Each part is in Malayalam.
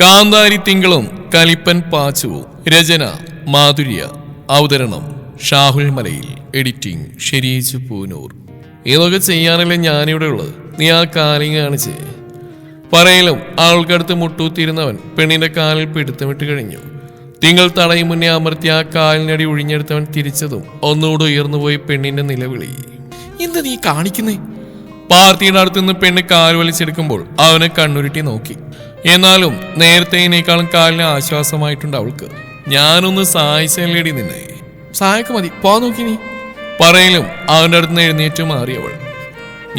കാന്താരി തിങ്കളും കലിപ്പൻ പാച്ചുവും. രചന മാധുര്യ. അവതരണം ഷാഹുൽ മലയിൽ. എഡിറ്റിംഗ് ഷെരീജ് പൂനൂർ. ഇതൊക്കെ ചെയ്യാനല്ലേ ഞാനിവിടെ ഉള്ളത്. നീ ആ കാലിങ് കാണിച്ചേ. പറയലും ആൾക്കടുത്ത് മുട്ടൂത്തിരുന്നവൻ പെണ്ണിന്റെ കാലിൽ പിടുത്തമിട്ട് കഴിഞ്ഞു. തിങ്കൾ തടയും മുന്നേ അമർത്തി ആ കാലിനടി ഒഴിഞ്ഞെടുത്തവൻ തിരിച്ചതും ഒന്നുകൂടെ ഉയർന്നുപോയി പെണ്ണിന്റെ നിലവിളി. എന്ത് നീ കാണിക്കുന്നേ? പാർട്ടിയുടെ അടുത്തുനിന്ന് പെണ്ണ് കാൽ വലിച്ചെടുക്കുമ്പോൾ അവനെ കണ്ണുരുട്ടി നോക്കി. എന്നാലും നേരത്തേനേക്കാളും കാലിന് ആശ്വാസമായിട്ടുണ്ട് അവൾക്ക്. ഞാനൊന്ന് സഹായിച്ചല്ലേടി നിന്നെ. സഹായിക്ക് മതി, പോ നോക്കി നീ. പറയലും അവന്റെ അടുത്ത് നിന്ന് എഴുന്നേറ്റ് മാറി അവൾ.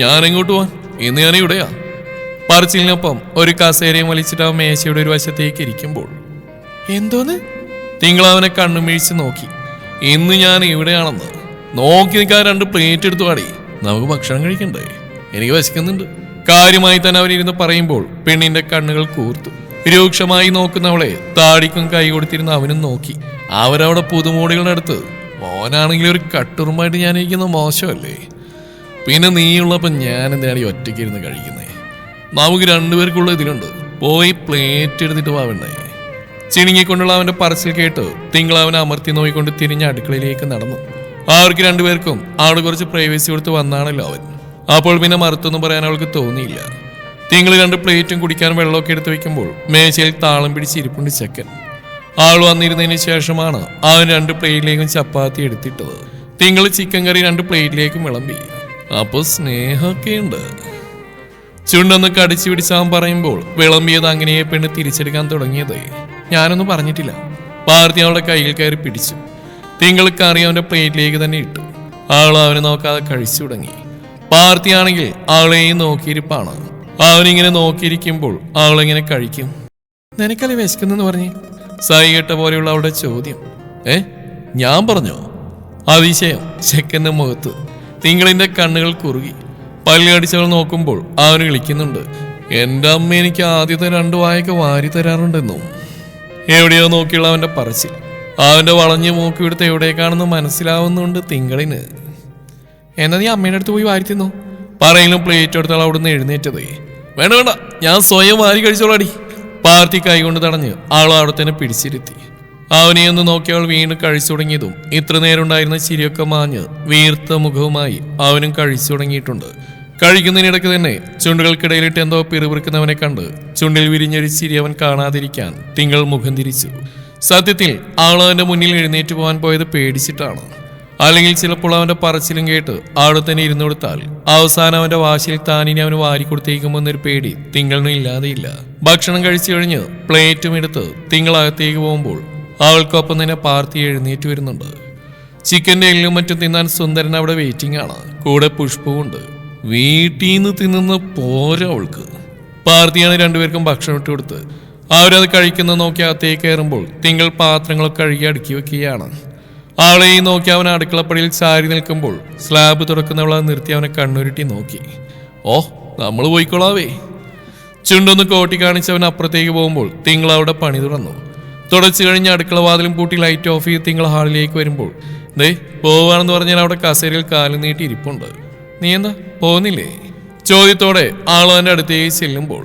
ഞാൻ എങ്ങോട്ട് പോവാൻ? ഇന്ന് ഞാൻ ഇവിടെയാ. പറച്ചിലിനൊപ്പം ഒരു കസേരയും വലിച്ചിട്ട് അവൻ മേശയുടെ ഒരു വശത്തേക്ക് ഇരിക്കുമ്പോൾ എന്തോന്ന്? തിങ്കൾ അവനെ കണ്ണുമിഴിച്ച് നോക്കി. ഇന്ന് ഞാൻ ഇവിടെയാണെന്ന്. നോക്കി നിൽക്കാൻ 2 പ്ലേറ്റ് എടുത്തു പാടി. നമുക്ക് ഭക്ഷണം കഴിക്കണ്ടേ? എനിക്ക് വിശക്കുന്നുണ്ട്. കാര്യമായി തന്നെ അവരിരുന്ന് പറയുമ്പോൾ പെണ്ണിന്റെ കണ്ണുകൾ കൂർത്തു. രൂക്ഷമായി നോക്കുന്നവളെ താടിക്കും കൈ കൊടുത്തിരുന്ന അവനും നോക്കി. അവരവിടെ പുതുമോടികളുടെ അടുത്ത്. മോനാണെങ്കിൽ ഒരു കട്ടുറുമായിട്ട് ഞാൻ ഇരിക്കുന്ന മോശമല്ലേ? പിന്നെ നീയുള്ളപ്പം ഞാൻ എന്തിനാണ് ഈ ഒറ്റയ്ക്ക് ഇരുന്ന് കഴിക്കുന്നേ? നമുക്ക് 2 പേർക്കുള്ള ഇതിലുണ്ട്. പോയി പ്ലേറ്റ് എടുത്തിട്ട് പോവണ്ടേ? ചിണുങ്ങിക്കൊണ്ടുള്ള അവന്റെ പറച്ചിൽ കേട്ട് തിങ്കൾ അവനെ അമർത്തി നോക്കിക്കൊണ്ട് തിരിഞ്ഞ അടുക്കളയിലേക്ക് നടന്നു. അവർക്ക് 2 പേർക്കും അവിടെ കുറച്ച് പ്രൈവസി കൊടുത്ത് വന്നാണല്ലോ അവൻ. അപ്പോൾ പിന്നെ മറുത്തൊന്നും പറയാൻ അവൾക്ക് തോന്നിയില്ല. തിങ്കൾ 2 പ്ലേറ്റും കുടിക്കാൻ വെള്ളമൊക്കെ എടുത്ത് വെക്കുമ്പോൾ മേശയിൽ താളം പിടിച്ച് ഇരിപ്പുണ്ട് ചെക്കൻ. ആൾ വന്നിരുന്നതിന് ശേഷമാണ് അവൻ 2 പ്ലേറ്റിലേക്കും ചപ്പാത്തി എടുത്തിട്ടത്. തിങ്കൾ ചിക്കൻ കറി 2 പ്ലേറ്റിലേക്കും വിളമ്പി. അപ്പൊ സ്നേഹമൊക്കെ ഉണ്ട്. ചുണ്ടൊന്ന് കടിച്ചു പിടിച്ചാൻ പറയുമ്പോൾ വിളമ്പിയത് അങ്ങനെ പെണ്ണ് തിരിച്ചെടുക്കാൻ തുടങ്ങിയത്. ഞാനൊന്നും പറഞ്ഞിട്ടില്ല. പാർത്തി അവളുടെ കയ്യിൽ കയറി പിടിച്ചു. തിങ്കൾ കറി അവന്റെ പ്ലേറ്റിലേക്ക് തന്നെ ഇട്ടു. ആൾ അവനെ നോക്കാതെ കഴിച്ചു തുടങ്ങി. പാർത്തിയാണെങ്കിൽ അവളെയും നോക്കിയിരിപ്പാണ്. അവനിങ്ങനെ നോക്കിയിരിക്കുമ്പോൾ അവളെങ്ങനെ കഴിക്കും? നിനക്കല്ലേ വിശക്കുന്നെന്ന് പറഞ്ഞ് സൈകെട്ട പോലെയുള്ള അവളുടെ ചോദ്യം. ഞാൻ പറഞ്ഞോ? അതിശയം ചെക്കന്റെ മുഖത്ത്. തിങ്കളിന്റെ കണ്ണുകൾ കുറുകി. പല്ലുകടിച്ചവൾ നോക്കുമ്പോൾ അവന് വിളിക്കുന്നുണ്ട്. എന്റെ അമ്മ എനിക്ക് ആദ്യത്തെ 2 വായൊക്കെ വാരി തരാറുണ്ടെന്നും. എവിടെയോ നോക്കിയുള്ള അവന്റെ പറച്ചിൽ. അവന്റെ വളഞ്ഞ മൂക്ക് ഇവിടുത്തെ എവിടേക്കാണെന്ന് മനസ്സിലാവുന്നുണ്ട് തിങ്കളിന്. എന്നാ നീ അമ്മയുടെ അടുത്ത് പോയി വാരി തിന്നോ? പറയലും പ്ലേറ്റ് എടുത്താൽ അവിടുന്ന് എഴുന്നേറ്റതേ. വേണ്ട വേണ്ട, ഞാൻ സ്വയം വാരി കഴിച്ചോളാടി. പാർത്തി കൈകൊണ്ട് തടഞ്ഞ് അവൾ അവിടെ തന്നെ പിടിച്ചിരുത്തി. അവനെ ഒന്ന് നോക്കി അവൾ വീണ്ടും കഴിച്ചു തുടങ്ങിയതും ഇത്ര നേരം ഉണ്ടായിരുന്ന ചിരിയൊക്കെ മാഞ്ഞ് വീർത്ത മുഖവുമായി അവനും കഴിച്ചു തുടങ്ങിയിട്ടുണ്ട്. കഴിക്കുന്നതിനിടയ്ക്ക് തന്നെ ചുണ്ടുകൾക്കിടയിലിട്ട് എന്തോ പിറുപിറുക്കുന്നവനെ കണ്ട് ചുണ്ടിൽ വിരിഞ്ഞൊരു ചിരി അവൻ കാണാതിരിക്കാൻ തിങ്കൾ മുഖം തിരിച്ചു. സത്യത്തിൽ അവൾ അവന്റെ മുന്നിൽ എഴുന്നേറ്റ് പോകാൻ പോയത് പേടിച്ചിട്ടാണ്. അല്ലെങ്കിൽ ചിലപ്പോൾ അവന്റെ പറച്ചിലും കേട്ട് അവിടെ തന്നെ ഇരുന്നു കൊടുത്താൽ അവസാനം അവന്റെ വാശിയിൽ താനിനി അവന് വാരിക്കൊടുത്തേക്കുമെന്നൊരു പേടി തിങ്കളിന് ഇല്ലാതെയില്ല. ഭക്ഷണം കഴിച്ചു കഴിഞ്ഞ് പ്ലേറ്റും എടുത്ത് തിങ്കൾ അകത്തേക്ക് പോകുമ്പോൾ അവൾക്കൊപ്പം തന്നെ പാർത്തി എഴുന്നേറ്റ് വരുന്നുണ്ട്. ചിക്കന്റെ എല്ലും മറ്റും തിന്നാൻ സുന്ദരൻ അവിടെ വെയിറ്റിംഗ് ആണ്. കൂടെ പുഷ്പവും ഉണ്ട്. വീട്ടിൽ നിന്ന് തിന്നുന്ന പോരാ അവൾക്ക്. പാർത്തിയാണ് 2 പേർക്കും ഭക്ഷണം ഇട്ട് കൊടുത്ത്. അവരത് കഴിക്കുന്ന നോക്കി അകത്തേക്ക് കയറുമ്പോൾ തിങ്കൾ പാത്രങ്ങളൊക്കെ കഴുകി അടുക്കി വെക്കുകയാണ്. അവളെയും നോക്കി അവൻ അടുക്കളപ്പടിയിൽ ചാരി നിൽക്കുമ്പോൾ സ്ലാബ് തുറക്കുന്നവളെ നിർത്തി അവനെ കണ്ണുരുട്ടി നോക്കി. ഓ, നമ്മൾ പോയിക്കോളാവേ. ചുണ്ടൊന്ന് കോട്ടി കാണിച്ചവൻ അപ്പുറത്തേക്ക് പോകുമ്പോൾ തിങ്കൾ അവിടെ പണി തുറന്നു. തുടച്ചു കഴിഞ്ഞ് അടുക്കള വാതിലും പൂട്ടി ലൈറ്റ് ഓഫ് ചെയ്ത് തിങ്കൾ ഹാളിലേക്ക് വരുമ്പോൾ ദേ പോവാണെന്ന് പറഞ്ഞാൽ അവിടെ കസേരയിൽ കാലു നീട്ടി ഇരിപ്പുണ്ട്. നീ എന്താ പോകുന്നില്ലേ? ചോദ്യത്തോടെ ആൾ അവൻ്റെ അടുത്തേക്ക് ചെല്ലുമ്പോൾ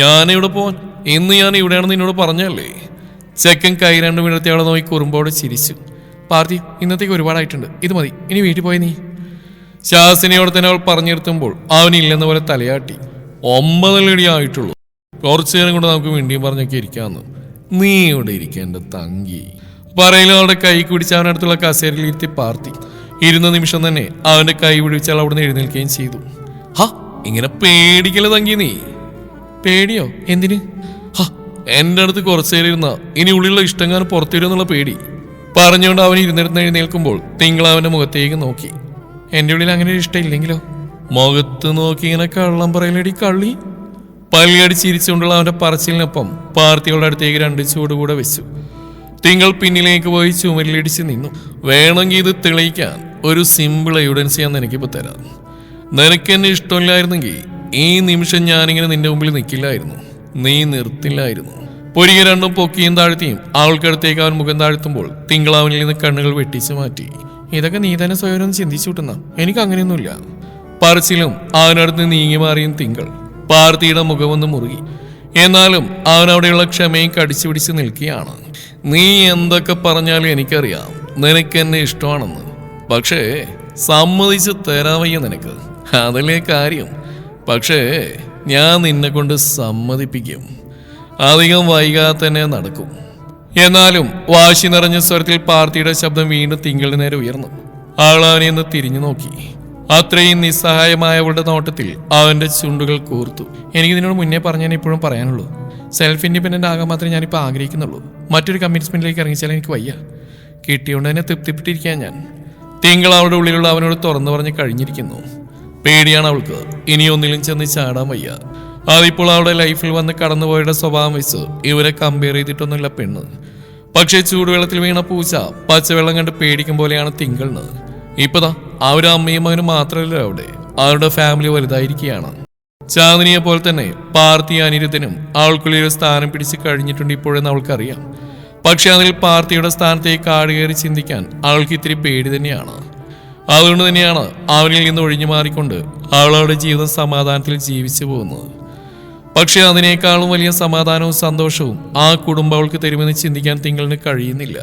ഞാനിവിടെ പോവാൻ? ഇന്ന് ഞാൻ ഇവിടെയാണെന്ന് നിന്നോട് പറഞ്ഞല്ലേ? ചെക്കൻ കൈ 2 വിടർത്തി അവളെ നോക്കി കുറുമ്പോടെ ചിരിച്ചു. പാർത്തി, ഇന്നത്തേക്ക് ഒരുപാടായിട്ടുണ്ട്, ഇത് മതി, ഇനി വീട്ടിൽ പോയി നീ. ശാസിനിയോടെ തന്നെ അവൾ പറഞ്ഞിരുത്തുമ്പോൾ അവനില്ലെന്ന പോലെ തലയാട്ടി. 9 ആയിട്ടുള്ളൂ, കുറച്ചു നേരം കൊണ്ട് നമുക്ക് വേണ്ടിയും പറഞ്ഞൊക്കെ ഇരിക്കാമെന്ന്. നീ ഇവിടെ ഇരിക്കേണ്ട തങ്കി. പറയലും അവളുടെ കൈ കുടിച്ച് അവനടുത്തുള്ള കസേരയിൽ ഇരുത്തി പാർത്തി. ഇരുന്ന നിമിഷം തന്നെ അവന്റെ കൈ പിടിച്ചാൽ അവിടുന്ന് എഴുന്നേൽക്കുകയും ചെയ്തു. ഹാ, ഇങ്ങനെ പേടിക്കല തങ്കി നീ. പേടിയോ? എന്തിന്? എന്റെ അടുത്ത് കുറച്ചു നേരം ഇരുന്ന ഇനി ഉള്ളിലുള്ള ഇഷ്ടങ്ങാനും പുറത്തുവരുമെന്നുള്ള പേടി. പറഞ്ഞുകൊണ്ട് അവൻ ഇരുന്നിരുന്ന് എഴുന്നേൽക്കുമ്പോൾ തിങ്കൾ അവന്റെ മുഖത്തേക്ക് നോക്കി. എന്റെ ഉള്ളിൽ അങ്ങനെ ഒരു ഇഷ്ടമില്ലെങ്കിലോ? മുഖത്ത് നോക്കി ഇങ്ങനെ കള്ളം പറയലടി കള്ളി. പല്ലുകടി ചിരിച്ചുകൊണ്ടുള്ള അവന്റെ പറച്ചിലിനൊപ്പം പാർത്തികളുടെ അടുത്തേക്ക് 2 ചൂട് കൂടെ വെച്ചു. തിങ്കൾ പിന്നിലേക്ക് പോയി ചുമരിലിടിച്ച് നിന്നു. വേണമെങ്കിൽ ഇത് തെളിയിക്കാൻ ഒരു സിമ്പിൾ എവിഡൻസ് ഞാൻ നിനക്കിപ്പോൾ തരാം. നിനക്ക് എന്നെ ഇഷ്ടമില്ലായിരുന്നെങ്കിൽ ഈ നിമിഷം ഞാനിങ്ങനെ നിന്റെ മുമ്പിൽ നിൽക്കില്ലായിരുന്നു. നീ നിർത്തില്ലായിരുന്നു. പൊരിക 2 പൊക്കിയും താഴ്ത്തിയും അവൾക്കടുത്തേക്ക് അവൻ മുഖം താഴ്ത്തുമ്പോൾ തിങ്കൾ അവനിൽ നിന്ന് കണ്ണുകൾ വെട്ടിച്ചു മാറ്റി. ഇതൊക്കെ നീ തന്നെ സ്വയം ചിന്തിച്ചു കൂട്ടുന്ന, എനിക്ക് അങ്ങനെയൊന്നുമില്ല. പറച്ചിലും അവനടുത്ത് നീങ്ങി മാറിയും തിങ്കൾ. പാർത്തിയുടെ മുഖമൊന്ന് മുറുകി. എന്നാലും അവനവിടെയുള്ള ക്ഷമയും കടിച്ചു പിടിച്ച് നിൽക്കുകയാണ്. നീ എന്തൊക്കെ പറഞ്ഞാലും എനിക്കറിയാം നിനക്ക് എന്നെ ഇഷ്ടമാണെന്ന്. പക്ഷേ സമ്മതിച്ച് തരാൻ വയ്യ നിനക്ക്, അതല്ലേ കാര്യം. പക്ഷേ ഞാൻ നിന്നെ കൊണ്ട് സമ്മതിപ്പിക്കും. അധികം വൈകാതെ തന്നെ നടക്കും. എന്നാലും വാശി നിറഞ്ഞ സ്വരത്തിൽ പാർത്തിയുടെ ശബ്ദം വീണ്ടും തിങ്കളുടെ നേരെ ഉയർന്നു. അവൾ അവനെ ഒന്ന് തിരിഞ്ഞു നോക്കി. അത്രയും നിസ്സഹായമായ അവളുടെ നോട്ടത്തിൽ അവന്റെ ചുണ്ടുകൾ കൂർത്തു. എനിക്ക് നിന്നോട് മുന്നേ പറഞ്ഞാൽ ഇപ്പോഴും പറയാനുള്ളൂ. സെൽഫ് ഇൻഡിപെൻഡന്റ് ആകാൻ മാത്രമേ ഞാനിപ്പോൾ ആഗ്രഹിക്കുന്നുള്ളൂ. മറ്റൊരു കമ്മിറ്റ്മെന്റിലേക്ക് ഇറങ്ങിച്ചാൽ എനിക്ക് വയ്യ. കിട്ടിയോണ്ട് തന്നെ തൃപ്തിപ്പെട്ടിരിക്കാൻ ഞാൻ. തിങ്കൾ അവളുടെ ഉള്ളിലുള്ള അവനോട് തുറന്നു പറഞ്ഞ് കഴിഞ്ഞിരിക്കുന്നു. പേടിയാണ് അവൾക്ക്. ഇനിയൊന്നിലും ചെന്ന് ചാടാൻ വയ്യ. അതിപ്പോൾ അവളുടെ ലൈഫിൽ വന്ന് കടന്നുപോയുടെ സ്വഭാവം വെച്ച് ഇവരെ കമ്പയർ ചെയ്തിട്ടൊന്നുമില്ല പെണ്ണ്. പക്ഷേ ചൂടുവെള്ളത്തിൽ വീണ പൂച്ച പച്ചവെള്ളം കണ്ട് പേടിക്കും പോലെയാണ് തിങ്കളിന്. ഇപ്പതാ അവരുടെ അമ്മയും അവനും മാത്രമല്ല അവിടെ, അവരുടെ ഫാമിലി വലുതായിരിക്കുകയാണ്. ചാന്ദിനിയെ പോലെ തന്നെ പാർത്തി അനിരുദ്ധനും അവൾക്കുള്ളിൽ സ്ഥാനം പിടിച്ച് കഴിഞ്ഞിട്ടുണ്ട് ഇപ്പോഴെന്ന് അവൾക്കറിയാം. പക്ഷെ അതിൽ പാർത്തിയുടെ സ്ഥാനത്തേക്ക് കാടുകയറി ചിന്തിക്കാൻ അവൾക്ക് ഇത്തിരി പേടി തന്നെയാണ്. അതുകൊണ്ട് തന്നെയാണ് അവനിൽ നിന്ന് ഒഴിഞ്ഞു മാറിക്കൊണ്ട് അവളുടെ ജീവിതം സമാധാനത്തിൽ ജീവിച്ചു പോകുന്നത്. പക്ഷെ അതിനേക്കാളും വലിയ സമാധാനവും സന്തോഷവും ആ കുടുംബം അവൾക്ക് തരുമെന്ന് ചിന്തിക്കാൻ തിങ്കളിന് കഴിയുന്നില്ല.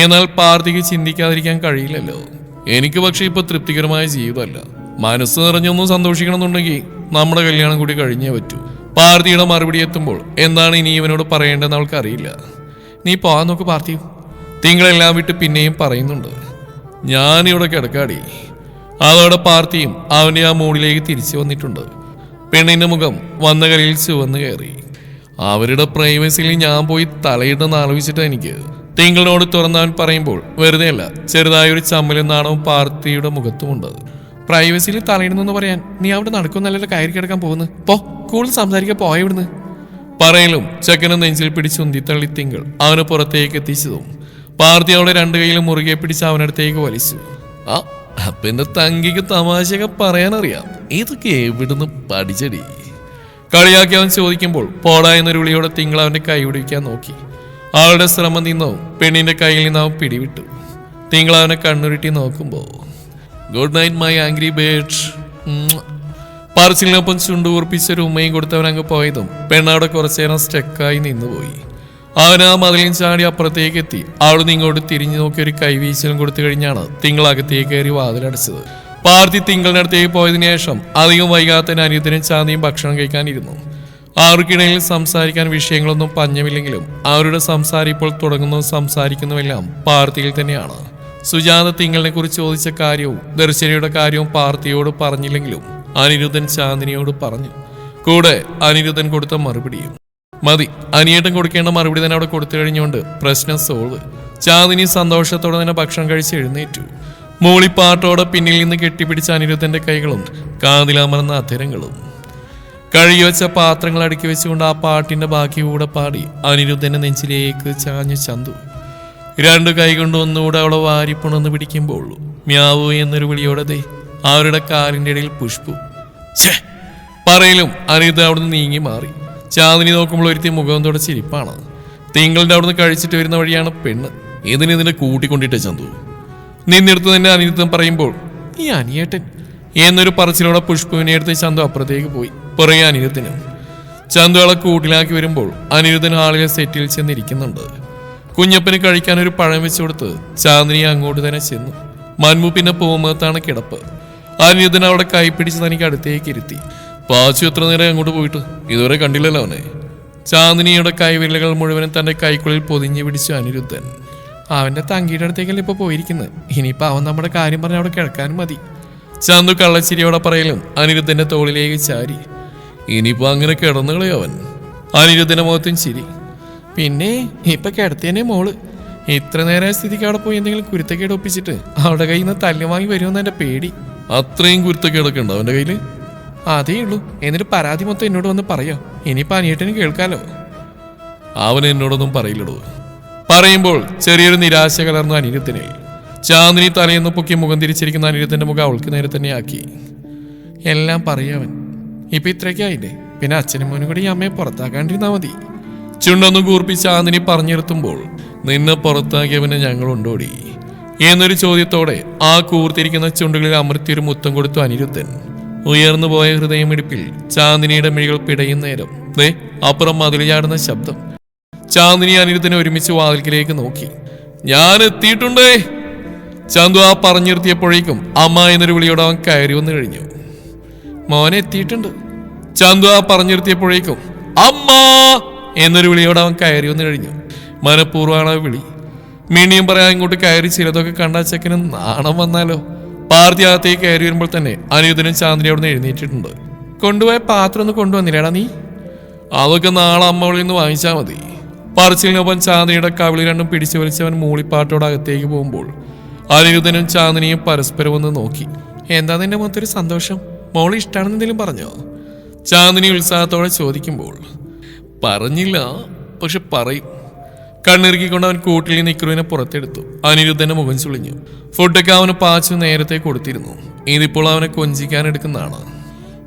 എന്നാൽ പാർത്തിക്ക് ചിന്തിക്കാതിരിക്കാൻ കഴിയില്ലല്ലോ. എനിക്ക് പക്ഷെ ഇപ്പൊ തൃപ്തികരമായ ജീവിതമല്ല. മനസ്സ് നിറഞ്ഞൊന്നും സന്തോഷിക്കണമെന്നുണ്ടെങ്കിൽ നമ്മുടെ കല്യാണം കൂടി കഴിഞ്ഞേ പറ്റൂ. പാർത്തിയുടെ മറുപടി എത്തുമ്പോൾ എന്താണ് ഇനി ഇവനോട് പറയേണ്ടതെന്ന് അവൾക്ക് അറിയില്ല. നീ പോകാൻ നോക്ക് പാർത്തി. തിങ്കളെല്ലാം വിട്ട് പിന്നെയും പറയുന്നുണ്ട്. ഞാനിവിടെ കിടക്കാടി. അതോടെ പാർത്തിയും അവന്റെ ആ മൂഡിലേക്ക് തിരിച്ചു വന്നിട്ടുണ്ട്. പെണ്ണിന്റെ മുഖം വന്ന കലയിൽ ചുവന്ന് കയറി. അവരുടെ പ്രൈവസിയിൽ ഞാൻ പോയി തലയിട്ടെന്ന് ആലോചിച്ചിട്ട് എനിക്ക്. തിങ്കളോട് തുറന്നവൻ പറയുമ്പോൾ വെറുതെ അല്ല, ചെറുതായൊരു ചമ്മലും നാണവും പാർത്തിയുടെ മുഖത്തുമുണ്ട്. പ്രൈവസിയിൽ തലയിടുന്നെന്ന് പറയാൻ നീ അവിടെ നടക്കുന്നല്ലോ കയറി കിടക്കാൻ പോകുന്നു. പോ, കൂടുതൽ സംസാരിക്കാൻ പോയ ഇവിടുന്ന്. പറയലും ചെക്കനെ നെഞ്ചിൽ പിടിച്ച് ഉന്തിത്തള്ളി തിങ്കൾ അവനെ പുറത്തേക്ക് എത്തിച്ചതും പാർത്തി അവളെ രണ്ടു കൈയിലും മുറുകെ പിടിച്ച് അവനടുത്തേക്ക് വലിച്ചു. ആ അപ്പന്റെ തങ്കിക്ക് തമാശയൊക്കെ പറയാനറിയാം. ഇതൊക്കെ എവിടുന്ന് പഠിച്ചടി? കളിയാക്കി അവൻ ചോദിക്കുമ്പോൾ പോടാ എന്നൊരു വിളിയോടെ തിങ്കൾ അവന്റെ കൈ പിടിക്കാൻ നോക്കി. അവളുടെ ശ്രമം നിന്നോ പെണ്ണിന്റെ കയ്യിൽ നിന്ന് അവൻ പിടിവിട്ടു. തിങ്കൾ അവനെ കണ്ണുരുട്ടി നോക്കുമ്പോ good night my angry bird. പറച്ചിലിനൊപ്പം ചുണ്ടു ഉറപ്പിച്ചൊരു ഉമ്മയും കൊടുത്തവൻ അങ്ങ് പോയതും പെണ്ണവിടെ കുറച്ചേരം സ്റ്റക്കായി നിന്നുപോയി. അവൻ ആ മതിലും ചാടി അപ്പുറത്തേക്ക് എത്തി. അവിടുന്ന് ഇങ്ങോട്ട് തിരിഞ്ഞു നോക്കി ഒരു കൈവീശലും കൊടുത്തു കഴിഞ്ഞാണ് തിങ്കൾ അകത്തേക്ക് കയറി വാതിലടച്ചത്. പാർത്തി തിങ്കളുടെ അടുത്തേക്ക് പോയതിനു ശേഷം അധികം വൈകാത്ത അനിയത്തിനും ചാന്തിയും ഭക്ഷണം കഴിക്കാനിരുന്നു. അവർക്കിടയിൽ സംസാരിക്കാൻ വിഷയങ്ങളൊന്നും പഞ്ഞമില്ലെങ്കിലും അവരുടെ സംസാരം ഇപ്പോൾ തുടങ്ങുന്നതും സംസാരിക്കുന്നതുമെല്ലാം പാർത്തിയിൽ തന്നെയാണ്. സുജാത തിങ്കളിനെ കുറിച്ച് ചോദിച്ച കാര്യവും ദർശനയുടെ കാര്യവും പാർത്തിയോട് പറഞ്ഞില്ലെങ്കിലും അനിരുദ്ധൻ ചാന്ദിനിയോട് പറഞ്ഞു. കൂടെ അനിരുദ്ധൻ കൊടുത്ത മറുപടിയും മതി. അനിയേട്ടൻ കൊടുക്കേണ്ട മറുപടി തന്നെ അവിടെ കൊടുത്തു കഴിഞ്ഞുകൊണ്ട് പ്രശ്നം സോൾവ്. ചാന്ദിനി സന്തോഷത്തോടെ തന്നെ ഭക്ഷണം കഴിച്ച് എഴുന്നേറ്റു. മൂളിപ്പാട്ടോടെ പിന്നിൽ നിന്ന് കെട്ടിപ്പിടിച്ച അനിരുദ്ധന്റെ കൈകളും കാതിലാമർന്ന അധരങ്ങളും കഴുകി വെച്ച പാത്രങ്ങൾ അടുക്കി വെച്ചുകൊണ്ട് ആ പാട്ടിന്റെ ബാക്കി കൂടെ പാടി അനിരുദ്ധന്റെ നെഞ്ചിലേക്ക് ചാഞ്ഞു ചന്തു. രണ്ടു കൈകൊണ്ട് ഒന്നുകൂടെ അവളെ വാരിപ്പുണർന്ന് പിടിക്കുമ്പോൾ മ്യാവു എന്നൊരു വിളിയോടെ ദേ അവരുടെ കാലിന്റെ ഇടയിൽ പുഷ്പു. പറയലും അനിരുദ്ധ അവിടുന്ന് നീങ്ങി മാറി. ചാന്ദിനി നോക്കുമ്പോൾ ഒരുത്തി മുഖം തുടച്ചിരിപ്പാണ്. തിങ്കളുടെ അവിടുന്ന് കഴിച്ചിട്ട് വരുന്ന വഴിയാണ് പെണ്ണ്. ഇതിനെ കൂട്ടിക്കൊണ്ടിട്ടേ ചന്തു. നിന്നെടുത്ത് തന്നെ അനിരുദ്ധം പറയുമ്പോൾ ഈ അനിയേട്ടൻ എന്നൊരു പറച്ചിലോടെ പുഷ്പുവിനെ എടുത്ത് ചന്തു അപ്പുറത്തേക്ക് പോയി. പുറകെ അനിരുദ്ധനും. ചന്തു അവളെ കൂട്ടിലാക്കി വരുമ്പോൾ അനിരുദ്ധൻ ഹാളിലെ സെറ്റിൽ ചെന്നിരിക്കുന്നുണ്ട്. കുഞ്ഞപ്പന് കഴിക്കാൻ ഒരു പഴം വെച്ചു കൊടുത്ത് ചാന്ദിനി അങ്ങോട്ട് തന്നെ ചെന്നു. മൻമു പിന്നെ പൂമുഖത്താണ് കിടപ്പ്. അനിരുദ്ധൻ അവിടെ കൈപ്പിടിച്ച് തനിക്ക് അടുത്തേക്ക് ഇരുത്തി. പാച്ചു എത്ര നേരം അങ്ങോട്ട് പോയിട്ട് ഇതുവരെ കണ്ടില്ലല്ലോ അവനെ. ചാന്ദിനിയുടെ കൈവിരലുകൾ മുഴുവനും തന്റെ കൈക്കുള്ളിൽ പൊതിഞ്ഞു പിടിച്ചു അനിരുദ്ധൻ. അവന്റെ തങ്കിയുടെ അടുത്തേക്കല്ലേ ഇപ്പൊ പോയിരിക്കുന്നത്. ഇനിയിപ്പോ അവൻ നമ്മുടെ കാര്യം പറഞ്ഞ് അവിടെ കിടക്കാനും മതി. ചന്തു കള്ളച്ചിരിയോടെ പറയലും അനിരുദ്ധന്റെ തോളിലേക്ക് ചാരി. ഇനിയിപ്പോ അങ്ങനെ കിടന്നുകളയോ അവൻ? അനിരുദ്ധന്റെ മുഖത്തും ചിരി. പിന്നെ ഇപ്പൊ കിടത്തിയന്നെ മോള്. ഇത്ര നേരം സ്ഥിതിക്ക് അവിടെ പോയി എന്തെങ്കിലും കുരുത്തക്കേട് ഒപ്പിച്ചിട്ട് അവിടെ കയ്യിൽ നിന്ന് തല്ലു വാങ്ങി വരുമെന്ന് എന്റെ പേടി. അത്രയും കുരുത്തക്കേടൊക്കെ ഉണ്ടോ അവന്റെ കയ്യില്? അതേ ഉള്ളൂ. എന്നിട്ട് പരാതി മൊത്തം എന്നോട് വന്ന് പറയാ. ഇനിയിപ്പോ അനിയേട്ടന് കേൾക്കാലോ. അവൻ എന്നോടൊന്നും പറയില്ലടോ. പറയുമ്പോൾ ചെറിയൊരു നിരാശ കലർന്നു അനിരുദ്ധനെ. ചാന്ദിനി തലയെന്ന് പൊക്കി മുഖം തിരിച്ചിരിക്കുന്ന അനിരുദ്ധന്റെ മുഖം അവൾക്ക് നേരെ തന്നെ ആക്കി. എല്ലാം പറയാവൻ. ഇപ്പൊ ഇത്രയ്ക്കായില്ലേ, പിന്നെ അച്ഛനും മോനും കൂടി ഈ അമ്മയെ പുറത്താക്കാണ്ടിരുന്നാ മതി. ചുണ്ടൊന്നും കൂർപ്പി ചാന്ദിനി പറഞ്ഞിരുത്തുമ്പോൾ നിന്നെ പുറത്താക്കിയവനെ ഞങ്ങളുണ്ടോടി എന്നൊരു ചോദ്യത്തോടെ ആ കൂർത്തിരിക്കുന്ന ചുണ്ടുകളിൽ അമർത്തിയൊരു മുത്തം കൊടുത്തു അനിരുദ്ധൻ. ഉയർന്നു പോയ ഹൃദയമിടിപ്പിൽ ചാന്ദിനിയുടെ മിഴികൾ പിടയും നേരം അപ്പുറം മതിൽ ചാടുന്ന ശബ്ദം. ചാന്ദിനി അനിരുദ്ധനെ ഒരുമിച്ച് വാതിൽക്കിലേക്ക് നോക്കി. ഞാൻ എത്തിയിട്ടുണ്ടേ. ചന്തു ആ പറഞ്ഞു നിർത്തിയപ്പോഴേക്കും അമ്മ എന്നൊരു വിളിയോടെ അവൻ കയറി വന്നു കഴിഞ്ഞു. മോനെ എത്തിയിട്ടുണ്ട്. ചന്തു ആ പറഞ്ഞു നിർത്തിയപ്പോഴേക്കും അമ്മ എന്നൊരു വിളിയോടെ അവൻ കയറി വന്നു കഴിഞ്ഞു. മനഃപൂർവ്വമാണ് ആ വിളി. മീണിയും പറയാൻ ഇങ്ങോട്ട് കയറി ചിലതൊക്കെ കണ്ട ചെക്കന് നാണം വന്നാലോ. പാർത്തി അകത്തേക്ക് കയറി വരുമ്പോൾ തന്നെ അനിരുദ്ധനും ചാന്ദിനി അവിടെ നിന്ന് എഴുന്നേറ്റിട്ടുണ്ട്. കൊണ്ടുപോയ പാത്രം ഒന്ന് കൊണ്ടുവന്നില്ലേടാ നീ? അതൊക്കെ നാളെ അമ്മകളിൽ നിന്ന് വാങ്ങിച്ചാൽ മതി. പറച്ചിലിനൊപ്പം ചാന്ദിനിയുടെ കവിളി രണ്ടും പിടിച്ചു വലിച്ചവൻ മൂളിപ്പാട്ടോടെ അകത്തേക്ക് പോകുമ്പോൾ അനിരുദ്ധനും ചാന്ദിനിയും പരസ്പരം ഒന്ന് നോക്കി. എന്താ നിന്റെ മൊത്തൊരു സന്തോഷം? മോള് ഇഷ്ടമാണെന്ന് എന്തെങ്കിലും പറഞ്ഞോ? ചാന്ദിനി ഉത്സാഹത്തോടെ ചോദിക്കുമ്പോൾ പറഞ്ഞില്ല, പക്ഷെ പറയും. കണ്ണിറുക്കിക്കൊണ്ട് അവൻ കൂട്ടിൽ നിന്ന് ഇക്രുവിനെ പുറത്തെടുത്തു. അനിരുദ്ധന്റെ മുഖം ചുളിഞ്ഞു. ഫുഡൊക്കെ അവന് പാച്ചു നേരത്തെ കൊടുത്തിരുന്നു. ഇതിപ്പോൾ അവനെ കൊഞ്ചിക്കാൻ എടുക്കുന്നതാണ്.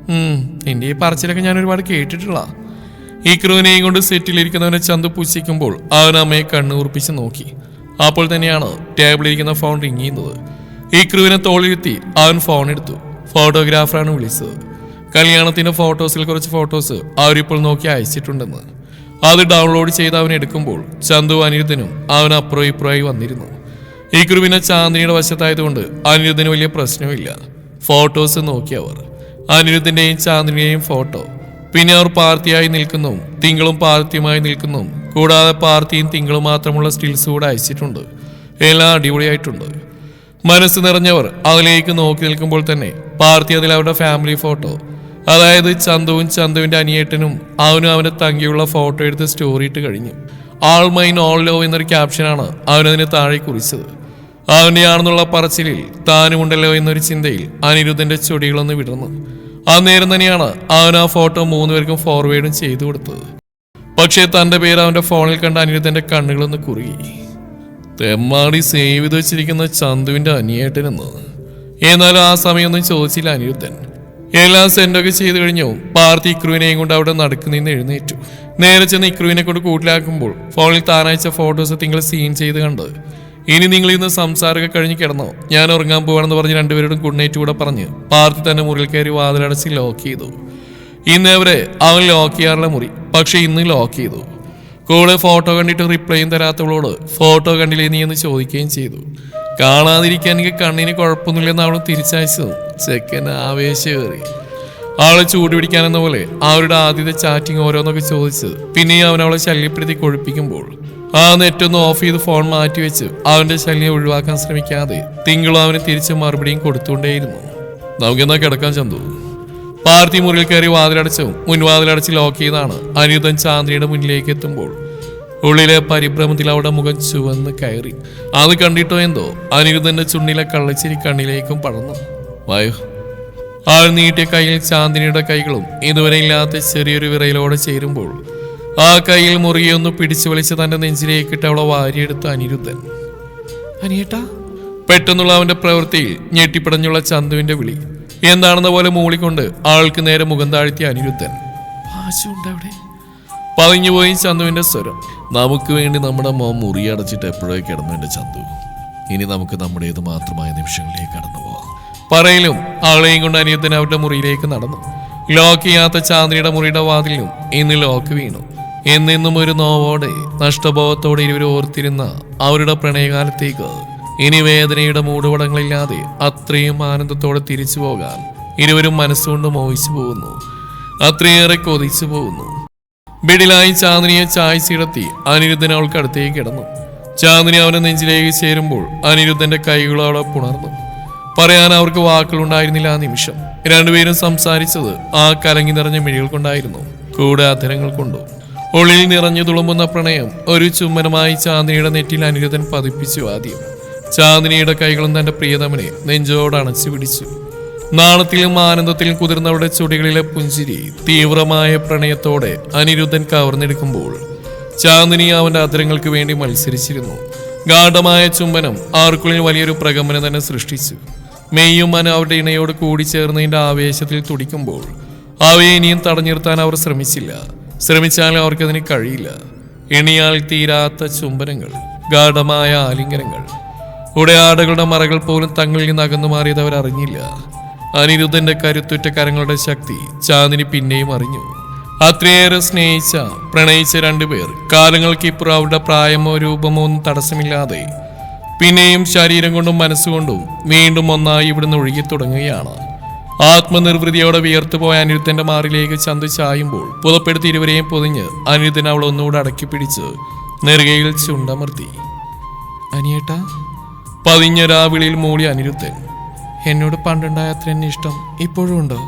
നിന്റെ ഈ പറച്ചിലൊക്കെ ഞാൻ ഒരുപാട് കേട്ടിട്ടുള്ള. ഇക്രുവിനെയും കൊണ്ട് സെറ്റിലിരിക്കുന്നവനെ ചന്തു പുച്ഛിക്കുമ്പോൾ അവൻ അമ്മയെ കണ്ണുകുറിപ്പിച്ച് നോക്കി. അപ്പോൾ തന്നെയാണ് ടേബിളിരിക്കുന്ന ഫോൺ റിങ് ചെയ്യുന്നത്. ഇക്രുവിനെ തോളിലെത്തി അവൻ ഫോൺ എടുത്തു. ഫോട്ടോഗ്രാഫറാണ് വിളിച്ചത്. കല്യാണത്തിന്റെ ഫോട്ടോസിൽ കുറച്ച് ഫോട്ടോസ് അവരിപ്പോൾ നോക്കി അയച്ചിട്ടുണ്ടെന്ന്. അത് ഡൗൺലോഡ് ചെയ്ത് അവൻ എടുക്കുമ്പോൾ ചന്തു അനിരുദ്ധനും അവൻ അപ്പുറം ഇപ്പുറമായി വന്നിരുന്നു. ഇക്രുവിനെ ചാന്ദിനിയുടെ വശത്തായതുകൊണ്ട് അനിരുദ്ധന് വലിയ പ്രശ്നമില്ല. ഫോട്ടോസ് നോക്കിയവർ അനിരുദ്ധന്റെയും ചാന്ദിനിയുടെയും ഫോട്ടോ, പിന്നെ അവർ പാർത്തിയായി നിൽക്കുന്നു, തിങ്കളും പാർത്തിയുമായി നിൽക്കുന്നു, കൂടാതെ പാർത്തിയും തിങ്കളും മാത്രമുള്ള സ്റ്റിൽസ് കൂടെ അയച്ചിട്ടുണ്ട്. എല്ലാം അടിപൊളിയായിട്ടുണ്ട്. മനസ്സ് നിറഞ്ഞവർ അതിലേക്ക് നോക്കി നിൽക്കുമ്പോൾ തന്നെ പാർത്തി അതിൽ അവരുടെ ഫാമിലി ഫോട്ടോ, അതായത് ചന്തുവും ചന്തുവിന്റെ അനിയേട്ടനും അവനും അവന്റെ തങ്കിയുള്ള ഫോട്ടോ എടുത്ത് സ്റ്റോറി ഇട്ട് കഴിഞ്ഞു. ആൾ മൈൻ ഓൾ ലവ് എന്നൊരു ക്യാപ്ഷനാണ് അവനതിന് താഴെ കുറിച്ചത്. അവനെയാണെന്നുള്ള പറച്ചിലിൽ താനുമുണ്ടല്ലോ എന്നൊരു ചിന്തയിൽ അനിരുദ്ധന്റെ ചൊടികളൊന്ന് വിടർന്നു. അന്നേരം തന്നെയാണ് അവൻ ആ ഫോട്ടോ 3 പേർക്കും ഫോർവേഡും ചെയ്തു കൊടുത്തത്. പക്ഷേ തന്റെ പേര് അവന്റെ ഫോണിൽ കണ്ട അനിരുദ്ധന്റെ കണ്ണുകളൊന്ന് കുറുകി. തെമ്മാടി സേവ് ചെയ്ത് വെച്ചിരിക്കുന്ന ചന്തുവിന്റെ അനിയേട്ടനെന്ന്. എന്നാലും ആ സമയമൊന്നും ചോദിച്ചില്ല അനിരുദ്ധൻ. എല്ലാം സെൻഡൊക്കെ ചെയ്തു കഴിഞ്ഞു. പാർത്തി ഇക്രുവിനെയും കൊണ്ട് അവിടെ നടക്കുന്നിന്ന് എഴുന്നേറ്റു. നേരെ ചെന്ന് ഇക്രുവിനെ കൊണ്ട് കൂട്ടിലാക്കുമ്പോൾ ഫോണിൽ താനയച്ച ഫോട്ടോസ് തിങ്കൾ സീൻ ചെയ്ത് കണ്ട്, ഇനി നിങ്ങൾ ഇന്ന് സംസാരമൊക്കെ കഴിഞ്ഞ് കിടന്നോ, ഞാൻ ഉറങ്ങാൻ പോവാണെന്ന് പറഞ്ഞ് രണ്ടുപേരോടും ഗുഡ് നൈറ്റ് കൂടെ പറഞ്ഞ് പാർത്തി തന്നെ മുറിയിൽ കയറി വാതിലടച്ച് ലോക്ക് ചെയ്തു. ഇന്നേവരെ അവൻ ലോക്ക് ചെയ്യാറുള്ള മുറി, പക്ഷെ ഇന്ന് ലോക്ക് ചെയ്തു. കൂടെ ഫോട്ടോ കണ്ടിട്ട് റിപ്ലൈയും തരാത്തവളോട് ഫോട്ടോ കണ്ടില്ലേ നീ എന്ന് ചോദിക്കുകയും ചെയ്തു. കാണാതിരിക്കാൻ എനിക്ക് കണ്ണിന് കുഴപ്പമൊന്നുമില്ലെന്ന് അവൾ തിരിച്ചയച്ചതും ചെക്കൻ ആവേശമേറി. അവളെ ചൂടുപിടിക്കാനെന്ന പോലെ അവരുടെ ആദ്യത്തെ ചാറ്റിങ് ഓരോന്നൊക്കെ ചോദിച്ച് പിന്നെയും അവൻ അവളെ ശല്യപ്പെടുത്തി കൊഴിപ്പിക്കുമ്പോൾ ആ നെറ്റൊന്ന് ഓഫ് ചെയ്ത് ഫോൺ മാറ്റിവെച്ച് അവന്റെ ശല്യം ഒഴിവാക്കാൻ ശ്രമിക്കാതെ തിങ്കളും അവന് തിരിച്ച് മറുപടിയും കൊടുത്തുകൊണ്ടേയിരുന്നു. നമുക്കെന്നാ കിടക്കാൻ ചന്തു. പാർത്തി മുറിയിൽ കയറി വാതിലടച്ചും മുൻവാതിലടച്ച് ലോക്ക് ചെയ്താണ് അനിരുദ്ധൻ ചാന്ദിനിയുടെ മുന്നിലേക്ക് എത്തുമ്പോൾ ഉള്ളിലെ പരിഭ്രമത്തിൽ അവളുടെ മുഖം ചുവന്ന് കയറി. അത് കണ്ടിട്ടോ എന്തോ അനിരുദ്ധന്റെ ചുണ്ടിലെ കള്ളച്ചിരി കണ്ണിലേക്കും പടർന്നു. വായോ. ആൾ നീട്ടിയ കയ്യിൽ ചാന്ദിനിയുടെ കൈകളും ഇതുവരെ ഇല്ലാത്ത ചെറിയൊരു വിറയിലോടെ ചേരുമ്പോൾ ആ കയ്യിൽ മുറിയൊന്ന് പിടിച്ചു വലിച്ച് തന്റെ നെഞ്ചിലേക്കിട്ട് അവളെ വാരിയെടുത്ത അനിരുദ്ധൻ. അനിയേട്ടാ. പെട്ടെന്നുള്ള അവന്റെ പ്രവൃത്തിയിൽ ഞെട്ടിപ്പടഞ്ഞുള്ള ചന്തുവിന്റെ വിളി എന്താണെന്ന പോലെ മൂളിക്കൊണ്ട് ആൾക്ക് നേരെ മുഖം താഴ്ത്തിയ അനിരുദ്ധൻ. വാശുണ്ടവിടെ. പതിഞ്ഞുപോയി ചന്തുവിന്റെ സ്വരം. നമുക്ക് വേണ്ടി നമ്മുടെ മോൻ മുറി അടച്ചിട്ട് എപ്പോഴേ കിടന്നു എന്റെ ചന്തു. ഇനി നമുക്ക് നമ്മുടേത് മാത്രമായ നിമിഷങ്ങളിലേക്ക് കടന്നു പോവാം. പറയലും ആളെയും കൊണ്ട് അനിയത്തിന് അവരുടെ മുറിയിലേക്ക് നടന്നു. ലോക്ക് ചെയ്യാത്ത ചാന്ദിനിയുടെ മുറിയുടെ വാതിലും ഇന്ന് ലോക്ക് വീണു. എന്നെന്നും ഒരു നോവോടെ നഷ്ടബോധത്തോടെ ഇരുവരും ഓർത്തിരുന്ന അവരുടെ പ്രണയകാലത്തേക്ക് ഇനി വേദനയുടെ മൂടുപടങ്ങളില്ലാതെ അത്രയും ആനന്ദത്തോടെ തിരിച്ചു പോകാൻ ഇരുവരും മനസ്സുകൊണ്ട് മോഹിച്ചു പോകുന്നു. അത്രയേറെ കൊതിച്ചു പോകുന്നു. ബെഡിലായി ചാന്ദിനിയെ ചായച്ചിടത്തി അനിരുദ്ധൻ അവൾക്ക് അടുത്തേക്ക് കിടന്നു. ചാന്ദിനി അവനെ നെഞ്ചിലേക്ക് ചേരുമ്പോൾ അനിരുദ്ധന്റെ കൈകളോടെ പുണർന്നു. പറയാൻ അവർക്ക് വാക്കുകളുണ്ടായിരുന്നില്ല. ആ നിമിഷം രണ്ടുപേരും സംസാരിച്ചത് ആ കലങ്ങി നിറഞ്ഞ മിഴികൾ കൊണ്ടായിരുന്നു, കൂടെ അധരങ്ങൾ കൊണ്ടും. ഉള്ളിൽ നിറഞ്ഞു തുളുമ്പുന്ന പ്രണയം ഒരു ചുമ്മനമായി ചാന്ദിനിയുടെ നെറ്റിൽ അനിരുദ്ധൻ പതിപ്പിച്ചു. ആദ്യം ചാന്ദിനിയുടെ കൈകളും തന്റെ പ്രിയതമനെ നെഞ്ചോട് അണച്ചു പിടിച്ചു. നാണത്തിലും ആനന്ദത്തിലും കുതിർന്നവരുടെ ചുടികളിലെ പുഞ്ചിരി തീവ്രമായ പ്രണയത്തോടെ അനിരുദ്ധൻ കവർന്നെടുക്കുമ്പോൾ ചാന്ദിനി അവന്റെ അധരങ്ങൾക്ക് വേണ്ടി മത്സരിച്ചിരുന്നു. ഗാഢമായ ചുംബനം ആർക്കുള്ളിൽ വലിയൊരു പ്രകമ്പനം തന്നെ സൃഷ്ടിച്ചു. മെയ്യും മന അവരുടെ ഇണയോട് കൂടിച്ചേർന്നതിന്റെ ആവേശത്തിൽ തുടിക്കുമ്പോൾ അവയെ ഇനിയും തടഞ്ഞു നിർത്താൻ അവർ ശ്രമിച്ചില്ല. ശ്രമിച്ചാലും അവർക്കതിന് കഴിയില്ല. ഇണിയാൽ തീരാത്ത ചുംബനങ്ങൾ, ഗാഢമായ ആലിംഗനങ്ങൾ, ഉടയാടകളുടെ മറകൾ പോലും തങ്ങളിൽ നിന്ന് അകന്നു മാറിയത് അവർ അറിഞ്ഞില്ല. അനിരുദ്ധന്റെ കരുത്തുറ്റ കരങ്ങളുടെ ശക്തി ചാന്ദിനി പിന്നെയും അറിഞ്ഞു. അത്രയേറെ സ്നേഹിച്ച പ്രണയിച്ച രണ്ടുപേർ കാലങ്ങൾക്കിപ്പുറം അവരുടെ പ്രായമോ രൂപമോ ഒന്നും തടസ്സമില്ലാതെ പിന്നെയും ശരീരം കൊണ്ടും മനസ്സുകൊണ്ടും വീണ്ടും ഒന്നായി ഇവിടുന്ന് ഒഴുകി തുടങ്ങുകയാണ്. ആത്മനിർവൃതിയോടെ വിയർത്തുപോയ അനിരുദ്ധന്റെ മാറിലേക്ക് ചന്തു ചായുമ്പോൾ പുതപ്പെടുത്തി ഇരുവരെയും പൊതിഞ്ഞ് അനിരുദ്ധൻ അവൾ ഒന്നുകൂടെ അടക്കി പിടിച്ച് നെറുകയിൽ ചുണ്ടമർത്തി. അനിയേട്ടാ, പതിഞ്ഞൊരാവിളിയിൽ മൂളി അനിരുദ്ധൻ. എന്നോട് പണ്ടുണ്ടായ അത്ര എന്നെ ഇഷ്ടം ഇപ്പോഴും ഉണ്ടോ?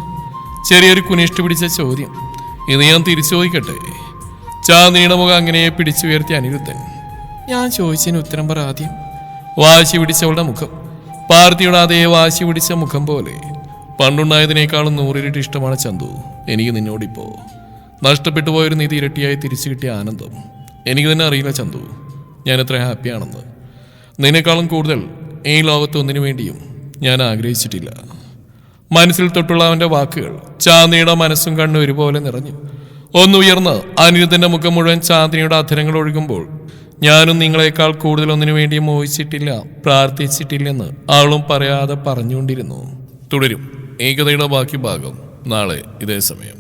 ചെറിയൊരു കുനിഷ്ട് പിടിച്ച ചോദ്യം. ഇത് ഞാൻ തിരിച്ചു ചോദിക്കട്ടെ? ചാന്ദിനിയുടെ മുഖം അങ്ങനെ പിടിച്ചുയർത്തി അനിരുദ്ധൻ. ഞാൻ ചോദിച്ചതിന് ഉത്തരം പറ ആദ്യം. വാശി പിടിച്ചവളുടെ മുഖം പാർത്തിയുടെ അതേ വാശി പിടിച്ച മുഖം പോലെ. പണ്ടുണ്ടായതിനേക്കാളും 100 ഇരട്ടി ഇഷ്ടമാണ് ചന്തു എനിക്ക് നിന്നോടിപ്പോ. നഷ്ടപ്പെട്ടു പോയൊരു നിധി ഇരട്ടിയായി തിരിച്ചു കിട്ടിയ ആനന്ദം എനിക്ക് തന്നെ അറിയില്ല ചന്തു, ഞാൻ എത്ര ഹാപ്പിയാണെന്ന്. നിന്നെക്കാളും കൂടുതൽ ഈ ലോകത്ത് ഒന്നിനു വേണ്ടിയും ഞാൻ ആഗ്രഹിച്ചിട്ടില്ല. മനസ്സിൽ തൊട്ടുള്ള അവന്റെ വാക്കുകൾ ചാന്ദിനിയുടെ മനസ്സും കണ്ണും ഒരുപോലെ നിറഞ്ഞു. ഒന്നുയർന്ന് അനിരുദ്ധന്റെ മുഖം മുഴുവൻ ചാന്ദിനിയുടെ അധരങ്ങൾ ഒഴുകുമ്പോൾ, ഞാനും നിങ്ങളെക്കാൾ കൂടുതൽ ഒന്നിനു വേണ്ടി മോഹിച്ചിട്ടില്ല, പ്രാർത്ഥിച്ചിട്ടില്ലെന്ന് അവളും പറയാതെ പറഞ്ഞുകൊണ്ടിരുന്നു. തുടരും ഏകതയുടെ ബാക്കി ഭാഗം നാളെ ഇതേ സമയം.